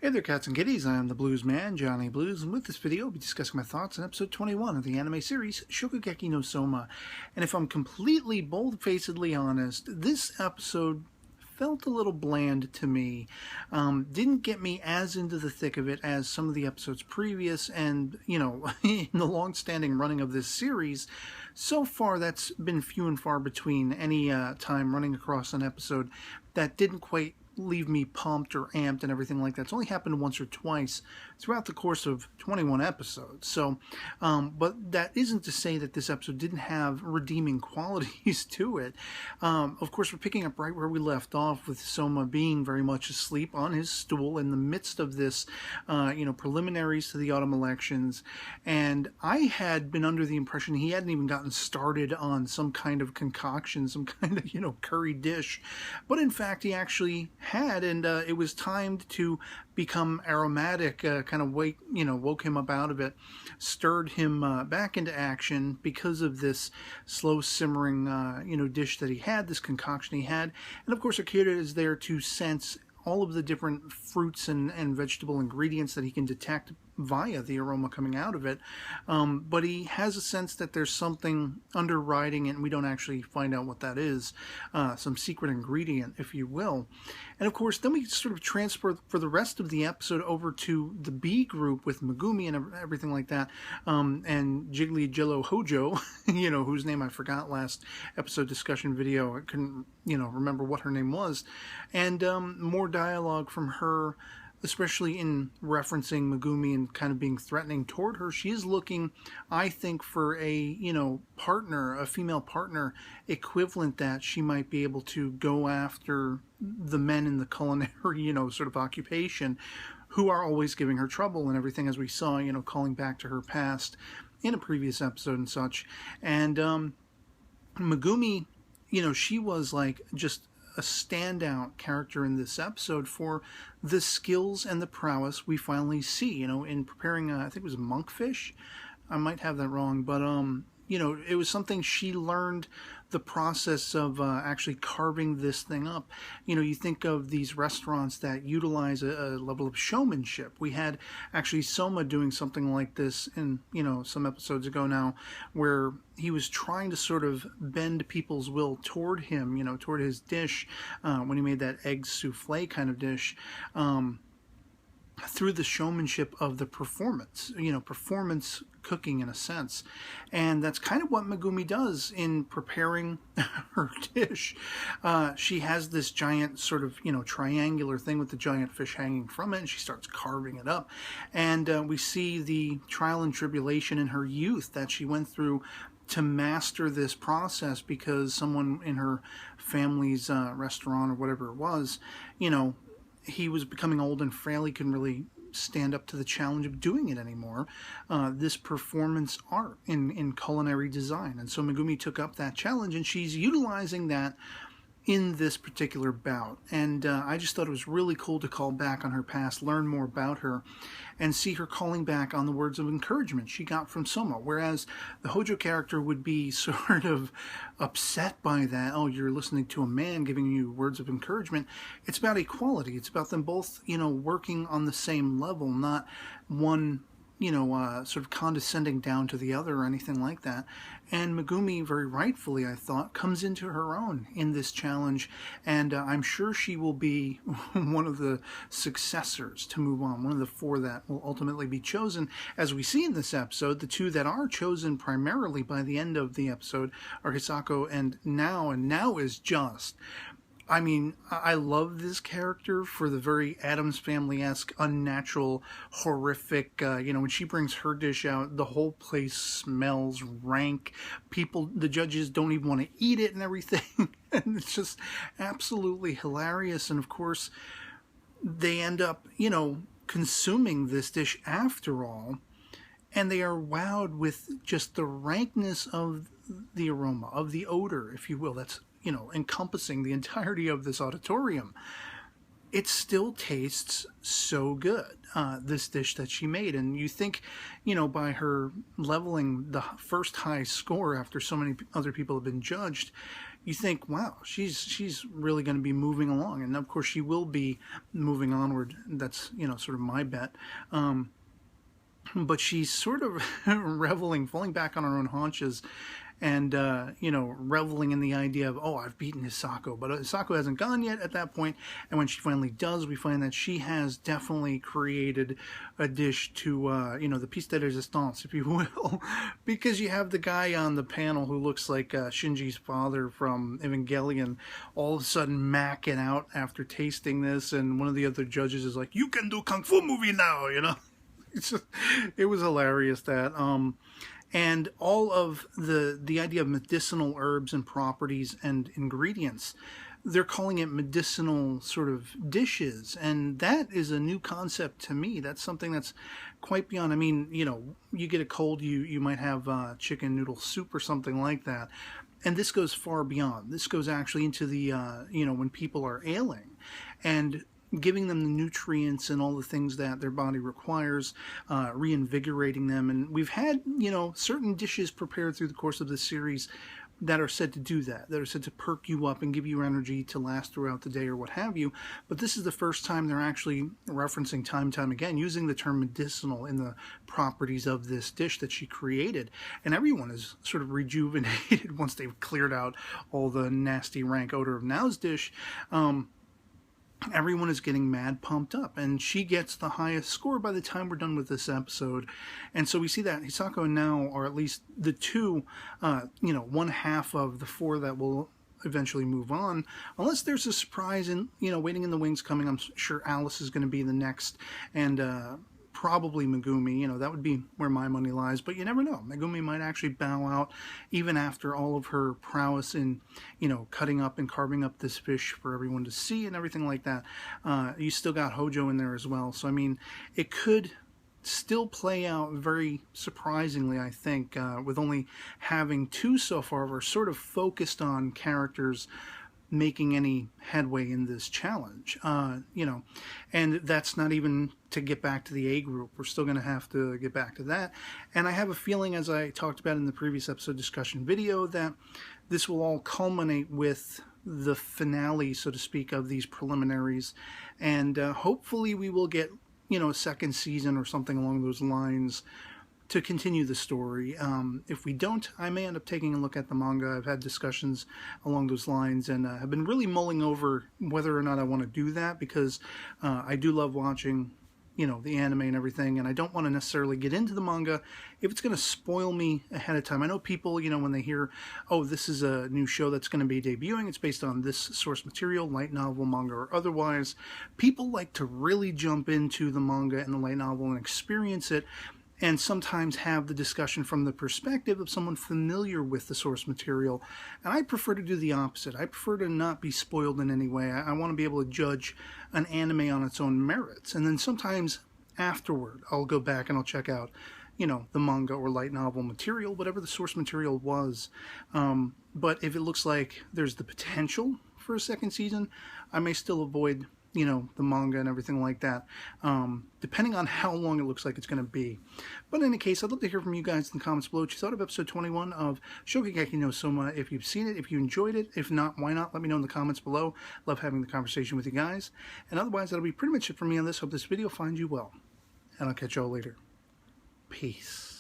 Hey there, cats and kitties. I am the Blues Man, Johnny Blues, and with this video, I'll be discussing my thoughts on episode 21 of the anime series, Shokugeki no Soma. And if I'm completely bold-facedly honest, this episode felt a little bland to me. Didn't get me as into the thick of it as some of the episodes previous, and, in the long-standing running of this series, so far that's been few and far between any time running across an episode that didn't quite leave me pumped or amped and everything like that. It's only happened once or twice throughout the course of 21 episodes. So, but that isn't to say that this episode didn't have redeeming qualities to it. Of course, we're picking up right where we left off with Soma being very much asleep on his stool in the midst of this, preliminaries to the autumn elections. And I had been under the impression he hadn't even gotten started on some kind of concoction, some kind of, curry dish. But in fact, he actually had, and it was timed to become aromatic, kind of woke him up out of it, stirred him back into action because of this slow simmering, dish that he had, this concoction he had. And of course, Akira is there to sense all of the different fruits and vegetable ingredients that he can detect via the aroma coming out of it, but he has a sense that there's something underwriting it, and we don't actually find out what that is, some secret ingredient, if you will. And of course, then we sort of transfer for the rest of the episode over to the B group with Megumi and everything like that, and Jiggly Jello Hojo, whose name I forgot last episode discussion video. I couldn't, remember what her name was, and more dialogue from her, especially in referencing Megumi and kind of being threatening toward her. She is looking, I think, for a, partner, a female partner equivalent that she might be able to go after the men in the culinary, sort of occupation, who are always giving her trouble and everything, as we saw, calling back to her past in a previous episode and such. And Megumi, she was like just a standout character in this episode for the skills and the prowess we finally see, in preparing, I think it was monkfish. I might have that wrong, but, it was something she learned the process of actually carving this thing up. You think of these restaurants that utilize a level of showmanship. We had actually Soma doing something like this in, some episodes ago now, where he was trying to sort of bend people's will toward him, toward his dish, when he made that egg souffle kind of dish, through the showmanship of the performance, performance cooking in a sense. And that's kind of what Megumi does in preparing her dish. She has this giant sort of, triangular thing with the giant fish hanging from it, and she starts carving it up. And we see the trial and tribulation in her youth that she went through to master this process, because someone in her family's restaurant or whatever it was, he was becoming old and frail. He couldn't really stand up to the challenge of doing it anymore. This performance art in culinary design. And so Megumi took up that challenge, and she's utilizing that in this particular bout. And I just thought it was really cool to call back on her past, learn more about her, and see her calling back on the words of encouragement she got from Soma. Whereas the Hojo character would be sort of upset by that. Oh, you're listening to a man giving you words of encouragement. It's about equality. It's about them both, working on the same level, not one sort of condescending down to the other or anything like that. And Megumi, very rightfully, I thought, comes into her own in this challenge, and I'm sure she will be one of the successors to move on, one of the four that will ultimately be chosen. As we see in this episode, the two that are chosen primarily by the end of the episode are Hisako and Now is just... I mean, I love this character for the very Addams Family-esque, unnatural, horrific, when she brings her dish out, the whole place smells rank. The judges don't even want to eat it and everything. And it's just absolutely hilarious. And of course, they end up, consuming this dish after all. And they are wowed with just the rankness of the aroma, of the odor, if you will. That's encompassing the entirety of this auditorium. It still tastes so good, this dish that she made. And you think, by her leveling the first high score after so many other people have been judged, you think, wow, she's really going to be moving along. And of course she will be moving onward. That's, you know, sort of my bet. But she's sort of reveling, falling back on her own haunches, and, you know, reveling in the idea of, oh, I've beaten Hisako. But Hisako hasn't gone yet at that point, and when she finally does, we find that she has definitely created a dish to, you know, the piece de resistance, if you will, because you have the guy on the panel who looks like Shinji's father from Evangelion all of a sudden macking out after tasting this, and one of the other judges is like, you can do Kung Fu movie now, you know? It was hilarious that, and all of the idea of medicinal herbs and properties and ingredients, they're calling it medicinal sort of dishes, and that is a new concept to me. That's something that's quite beyond. I mean, you know, you get a cold, you might have chicken noodle soup or something like that, and this goes far beyond. This goes actually into the you know, when people are ailing, and giving them the nutrients and all the things that their body requires, reinvigorating them. And we've had, you know, certain dishes prepared through the course of this series that are said to do that are said to perk you up and give you energy to last throughout the day or what have you. But this is the first time they're actually referencing time and time again, using the term medicinal in the properties of this dish that she created. And everyone is sort of rejuvenated once they've cleared out all the nasty rank odor of Nao's dish. Everyone is getting mad pumped up, and she gets the highest score by the time we're done with this episode. And so we see that Hisako and Nao are at least the two, you know, one half of the four that will eventually move on, unless there's a surprise and, you know, waiting in the wings coming. I'm sure Alice is going to be the next, and probably Megumi. You know, that would be where my money lies, but you never know. Megumi might actually bow out even after all of her prowess in, you know, cutting up and carving up this fish for everyone to see and everything like that. You still got Hojo in there as well, so I mean, it could still play out very surprisingly, I think, with only having two so far. We're sort of focused on characters making any headway in this challenge, you know, and that's not even to get back to the A group. We're still going to have to get back to that, and I have a feeling, as I talked about in the previous episode discussion video, that this will all culminate with the finale, so to speak, of these preliminaries, and hopefully we will get, you know, a second season or something along those lines to continue the story. If we don't, I may end up taking a look at the manga. I've had discussions along those lines, and have been really mulling over whether or not I want to do that, because I do love watching, you know, the anime and everything, and I don't want to necessarily get into the manga if it's going to spoil me ahead of time. I know people, you know, when they hear, oh, this is a new show that's going to be debuting, it's based on this source material, light novel, manga, or otherwise, people like to really jump into the manga and the light novel and experience it, and sometimes have the discussion from the perspective of someone familiar with the source material. And I prefer to do the opposite. I prefer to not be spoiled in any way. I want to be able to judge an anime on its own merits. And then sometimes afterward, I'll go back and I'll check out, you know, the manga or light novel material, whatever the source material was. But if it looks like there's the potential for a second season, I may still avoid, you know, the manga and everything like that, depending on how long it looks like it's going to be. But in any case, I'd love to hear from you guys in the comments below what you thought of episode 21 of Shokugeki no Soma, if you've seen it, if you enjoyed it. If not, why not? Let me know in the comments below. Love having the conversation with you guys. And otherwise, that'll be pretty much it for me on this. Hope this video finds you well, and I'll catch y'all later. Peace.